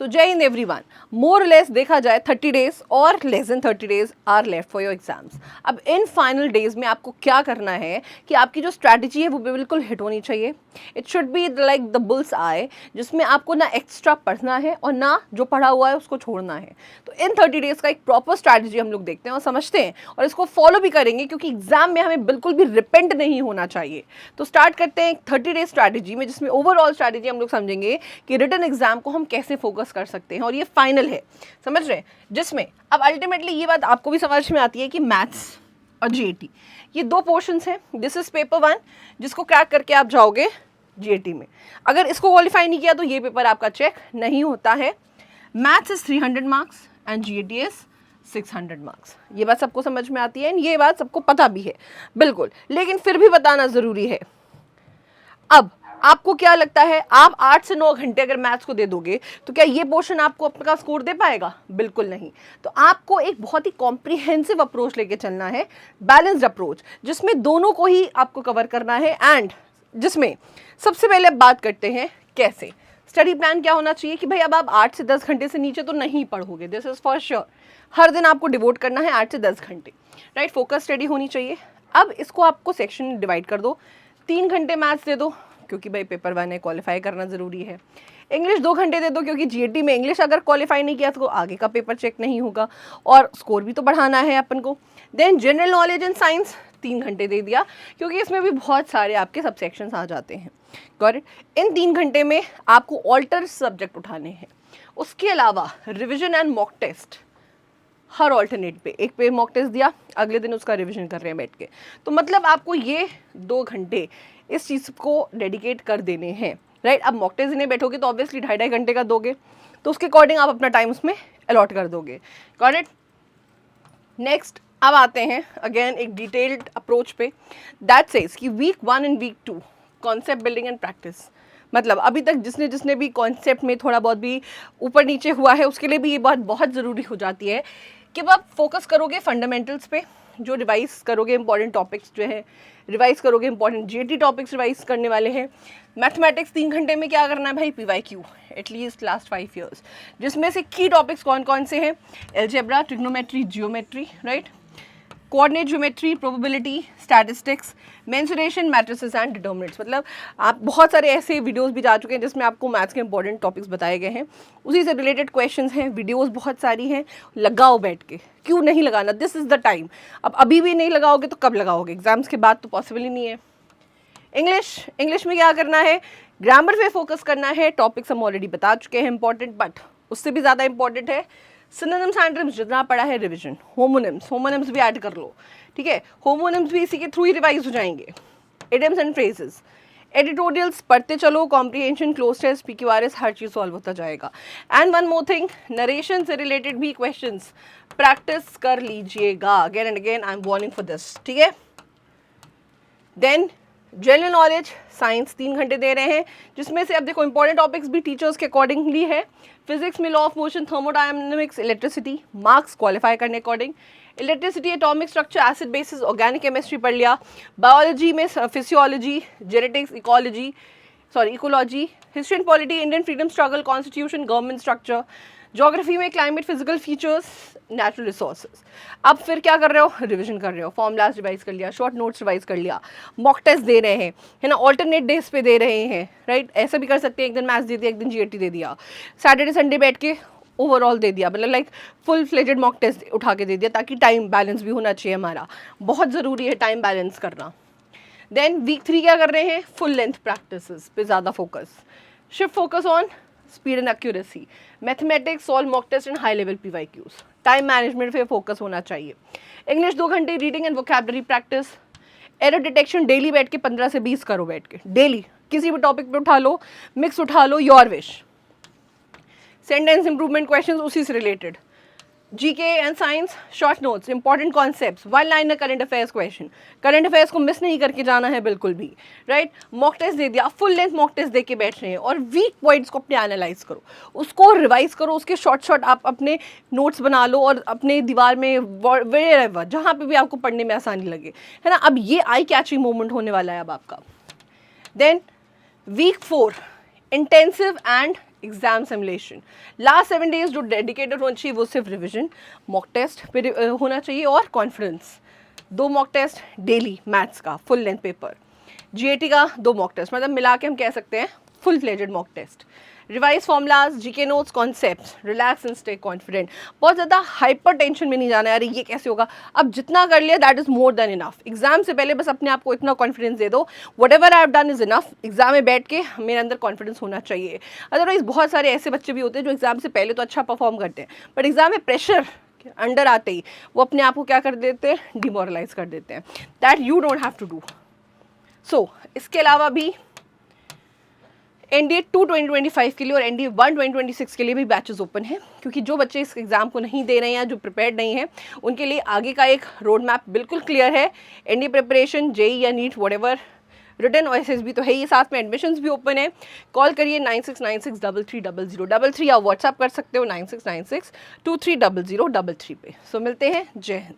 सो जय Hind everyone. More less देखा जाए 30 डेज और less than 30 days are left for your exams. अब इन फाइनल डेज में आपको क्या करना है कि आपकी जो स्ट्रैटेजी है वो बिल्कुल हिट होनी चाहिए। It should be like the bulls आई, जिसमें आपको ना एक्स्ट्रा पढ़ना है और ना जो पढ़ा हुआ है उसको छोड़ना है। तो इन 30 डेज का एक प्रॉपर स्ट्रैटेजी हम लोग देखते हैं और समझते हैं और इसको फॉलो भी करेंगे, क्योंकि एग्जाम में हमें बिल्कुल भी रिपेंट नहीं होना चाहिए। तो स्टार्ट करते हैं एक 30 डेज स्ट्रैटेजी में, जिसमें ओवरऑल स्ट्रैटेजी हम लोग समझेंगे कि रिटन एग्जाम को हम कैसे फोकस कर सकते हैं, और ये फाइनल है, समझ रहे हैं। जिसमें अब अल्टीमेटली ये बात आपको भी समझ में आती है कि मैथ्स और जीएटी ये दो पोर्शंस हैं। दिस इज पेपर 1, जिसको क्रैक करके आप जाओगे जीएटी में। अगर इसको क्वालिफाई नहीं किया तो ये पेपर आपका चेक नहीं होता है। Maths is 300 marks and GAT is 600 marks. ये बात सबको समझ में आती है, ये बात सबको पता भी है बिल्कुल, लेकिन फिर भी बताना ज़रूरी है। अब आपको क्या लगता है, आप 8 से 9 घंटे अगर मैथ्स को दे दोगे तो क्या ये पोर्शन आपको अपना स्कोर दे पाएगा? बिल्कुल नहीं। तो आपको एक बहुत ही कॉम्प्रिहेंसिव अप्रोच लेके चलना है, बैलेंस्ड अप्रोच, जिसमें दोनों को ही आपको कवर करना है। एंड जिसमें सबसे पहले बात करते हैं कैसे स्टडी प्लान क्या होना चाहिए कि भाई अब आप 8 से 10 घंटे से नीचे तो नहीं पढ़ोगे, दिस इज फॉर श्योर। हर दिन आपको डिवोट करना है 8 से 10 घंटे, राइट। फोकस स्टडी होनी चाहिए। अब इसको आपको सेक्शन में डिवाइड कर दो। 3 घंटे मैथ्स दे दो, क्योंकि भाई पेपर 1 है, क्वालिफाई करना ज़रूरी है। इंग्लिश 2 घंटे दे दो, क्योंकि जीएटी में इंग्लिश अगर क्वालिफाई नहीं किया तो आगे का पेपर चेक नहीं होगा और स्कोर भी तो बढ़ाना है अपन को। Then general knowledge and science 3 घंटे दे दिया, क्योंकि इसमें भी बहुत सारे आपके सबसेक्शंस आ जाते हैं। Got it. इन 3 घंटे में आपको ऑल्टर सब्जेक्ट उठाने हैं। उसके अलावा रिविजन एंड मॉक टेस्ट हर ऑल्टरनेट पे, एक पे मॉक टेस्ट दिया, अगले दिन उसका रिवीजन कर रहे हैं बैठ के। तो मतलब आपको ये 2 घंटे इस चीज़ को डेडिकेट कर देने हैं, राइट। अब मॉक टेस्ट देने बैठोगे तो ऑब्वियसली 2.5 घंटे का दोगे, तो उसके अकॉर्डिंग आप अपना टाइम उसमें अलॉट कर दोगे। Got it. नेक्स्ट अब आते हैं अगेन एक डिटेल्ड अप्रोच पे, दैट सेज कि week 1 and week 2 concept building and practice. मतलब अभी तक जिसने भी कॉन्सेप्ट में थोड़ा बहुत भी ऊपर नीचे हुआ है, उसके लिए भी ये बात बहुत ज़रूरी हो जाती है कि आप फोकस करोगे फंडामेंटल्स पे, जो रिवाइज करोगे इंपॉर्टेंट टॉपिक्स जो है रिवाइज करोगे, इंपॉर्टेंट जीएटी टॉपिक्स रिवाइज करने वाले हैं। मैथमेटिक्स 3 घंटे में क्या करना है भाई, पीवाईक्यू एटलीस्ट लास्ट 5 ईयर्स, जिसमें से की टॉपिक्स कौन कौन से हैं, algebra, trigonometry, geometry, right, coordinate geometry, probability, statistics, mensuration, matrices and determinants. मतलब आप बहुत सारे ऐसे वीडियोस भी जा चुके हैं जिसमें आपको मैथ्स के इंपॉर्टेंट टॉपिक्स बताए गए हैं, उसी से रिलेटेड क्वेश्चंस हैं, वीडियोस बहुत सारी हैं। लगाओ बैठ के, क्यों नहीं लगाना, दिस इज़ द टाइम। अब अभी भी नहीं लगाओगे तो कब लगाओगे? एग्जाम्स के बाद तो पॉसिबल ही नहीं है। इंग्लिश में क्या करना है, ग्रामर पे फोकस करना है। टॉपिक्स हम ऑलरेडी बता चुके हैं इंपॉर्टेंट, बट उससे भी ज़्यादा इंपॉर्टेंट है सिनोनिम्स एंटोनिम्स, जितना पड़ा है रिवीजन। होमोनिम्स भी ऐड कर लो, ठीक है। होमोनिम्स भी इसी के थ्रू ही रिवाइज हो जाएंगे। इडियम्स एंड फ्रेजेस, एडिटोरियल्स पढ़ते चलो, कॉम्प्रिहेंशन, क्लोज टेस्ट, पीक्यूआरएस, हर चीज़ सॉल्व होता जाएगा। And one more thing, narration से रिलेटेड भी क्वेश्चंस प्रैक्टिस कर लीजिएगा। Again and again I am warning for this, ठीक है। देन जनरल नॉलेज साइंस 3 घंटे दे रहे हैं, जिसमें से अब देखो इंपॉर्टेंट टॉपिक्स भी टीचर्स के अकॉर्डिंगली है। फिजिक्स में law of motion, thermodynamics, electricity, marks qualify करने according. Electricity, atomic structure, acid basis, organic chemistry पढ़ लिया। बायोलॉजी में physiology, genetics, ecology, history and polity, Indian freedom struggle, constitution, government structure. Geography में climate, physical features, natural resources. अब फिर क्या कर रहे हो, रिवीजन कर रहे हो, फॉर्मूलाज रिवाइज कर लिया, शॉर्ट नोट्स रिवाइज कर लिया, मॉक टेस्ट दे रहे हैं, है ना, ऑल्टरनेट डेज पे दे रहे हैं, राइट। ऐसा भी कर सकते हैं, एक दिन मैथ्स दे दिया, एक दिन जीएटी दे दिया, सैटरडे संडे बैठ के ओवरऑल दे दिया, मतलब like full fledged mock test उठा के दे दिया, ताकि टाइम बैलेंस भी होना चाहिए हमारा। बहुत ज़रूरी है टाइम बैलेंस करना। देन वीक 3 क्या कर रहे हैं, फुल लेंथ प्रैक्टिसेस पे ज़्यादा focus, shift focus on speed and accuracy, mathematics, solve mock test and high level PYQs. Time management पे फोकस होना चाहिए। इंग्लिश 2 घंटे, reading and vocabulary practice. Error detection daily बैठ के 15 से 20 करो बैठ के, डेली किसी भी टॉपिक पे उठा लो, मिक्स उठा लो, your wish. Sentence improvement questions उसी से रिलेटेड। GK and science, short notes, important concepts, 1 liner current affairs question, current affairs को मिस नहीं करके जाना है बिल्कुल भी, राइट। मॉक टेस्ट दे दिया, फुल लेंथ मॉक टेस्ट दे के बैठ रहे हैं, और वीक पॉइंट्स को अपने एनालाइज करो, उसको रिवाइज करो, उसके शॉर्ट आप अपने नोट्स बना लो और अपने दीवार में वेरेवर जहाँ पे भी आपको पढ़ने में आसानी लगे, है ना। अब ये आई कैचिंग मोमेंट होने वाला है अब आपका। Then week 4 intensive and exam simulation, last 7 days जो डेडिकेटेड होना चाहिए वो सिर्फ रिविजन, मॉक टेस्ट पे होना चाहिए और confidence. 2 mock test daily maths का फुल लेंथ पेपर, जीएटी का 2 मॉक टेस्ट, मतलब मिला के हम कह सकते हैं full fledged mock test, revise formulas, GK notes, concepts, relax and stay confident. बहुत ज़्यादा हाइपर टेंशन में नहीं जाना है, अरे ये कैसे होगा, अब जितना कर लिया that is more than enough. Exam से पहले बस अपने आप को इतना कॉन्फिडेंस दे दो, what ever I have done is enough. Exam में बैठ के मेरे अंदर कॉन्फिडेंस होना चाहिए। अदरवाइज बहुत सारे ऐसे बच्चे भी होते हैं जो एग्जाम से पहले तो अच्छा परफॉर्म करते हैं, बट एग्जाम में प्रेशर अंडर आते ही वो अपने आप को क्या कर देते हैं, डिमोरलाइज कर देते हैं। That you don't have to do. So इसके अलावा भी NDA 2 2025 के लिए और NDA 1 2026 के लिए भी बैचेस ओपन हैं, क्योंकि जो बच्चे इस एग्ज़ाम को नहीं दे रहे हैं या जो प्रिपेयर्ड नहीं है उनके लिए आगे का एक रोड मैप बिल्कुल क्लियर है। NDA प्रिपरेशन, जेई या नीट, व्हाटएवर, रिटन और SSB तो है ही, साथ में एडमिशन्स भी ओपन है। कॉल करिए 9696330033 या व्हाट्सएप कर सकते हो 9696230033 पे। सो मिलते हैं, जय हिंद।